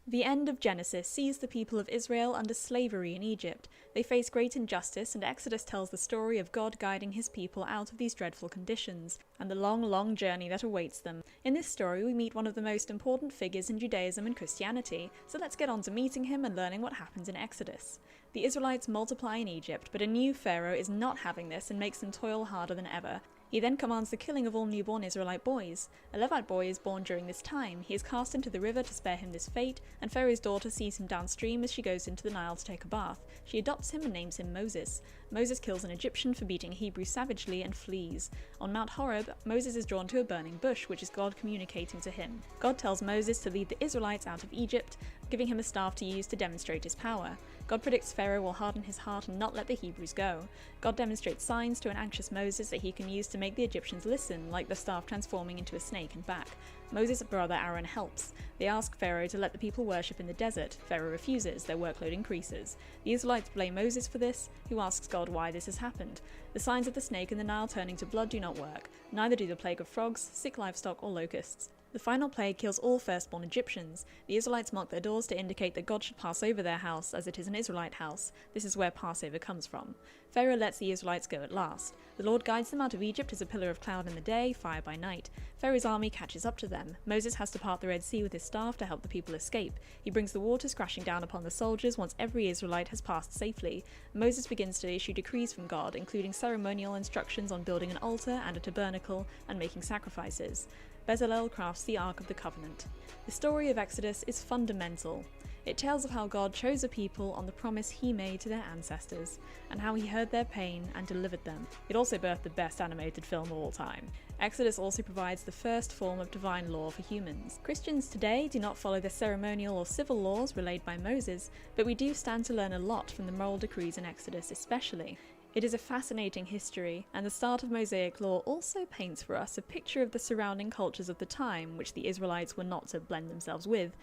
The end of Genesis sees the people of Israel under slavery in Egypt. They face great injustice, and Exodus tells the story of God guiding his people out of these dreadful conditions, and the long, long journey that awaits them. In this story, we meet one of the most important figures in Judaism and Christianity, so let's get on to meeting him and learning what happens in Exodus. The Israelites multiply in Egypt, but a new Pharaoh is not having this and makes them toil harder than ever. He then commands the killing of all newborn Israelite boys. A Levite boy is born during this time. He is cast into the river to spare him this fate, and Pharaoh's daughter sees him downstream as she goes into the Nile to take a bath. She adopts him and names him Moses. Moses kills an Egyptian for beating a Hebrew savagely and flees. On Mount Horeb, Moses is drawn to a burning bush, which is God communicating to him. God tells Moses to lead the Israelites out of Egypt, giving him a staff to use to demonstrate his power. God predicts Pharaoh will harden his heart and not let the Hebrews go. God demonstrates signs to an anxious Moses that he can use to make the Egyptians listen, like the staff transforming into a snake and back. Moses' brother Aaron helps. They ask Pharaoh to let the people worship in the desert. Pharaoh refuses, their workload increases. The Israelites blame Moses for this, who asks God why this has happened. The signs of the snake and the Nile turning to blood do not work, neither do the plague of frogs, sick livestock, or locusts. The final plague kills all firstborn Egyptians. The Israelites mark their doors to indicate that God should pass over their house, as it is an Israelite house. This is where Passover comes from. Pharaoh lets the Israelites go at last. The Lord guides them out of Egypt as a pillar of cloud in the day, fire by night. Pharaoh's army catches up to them. Moses has to part the Red Sea with his staff to help the people escape. He brings the waters crashing down upon the soldiers once every Israelite has passed safely. Moses begins to issue decrees from God, including ceremonial instructions on building an altar and a tabernacle and making sacrifices. Bezalel crafts the Ark of the Covenant. The story of Exodus is fundamental. It tells of how God chose a people on the promise he made to their ancestors, and how he heard their pain and delivered them. It also birthed the best animated film of all time. Exodus also provides the first form of divine law for humans. Christians today do not follow the ceremonial or civil laws relayed by Moses, but we do stand to learn a lot from the moral decrees in Exodus especially. It is a fascinating history, and the start of Mosaic law also paints for us a picture of the surrounding cultures of the time, which the Israelites were not to blend themselves with.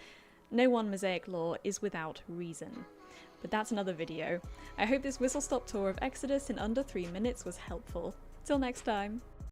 No one Mosaic law is without reason. But that's another video. I hope this whistle-stop tour of Exodus in under 3 minutes was helpful. Till next time!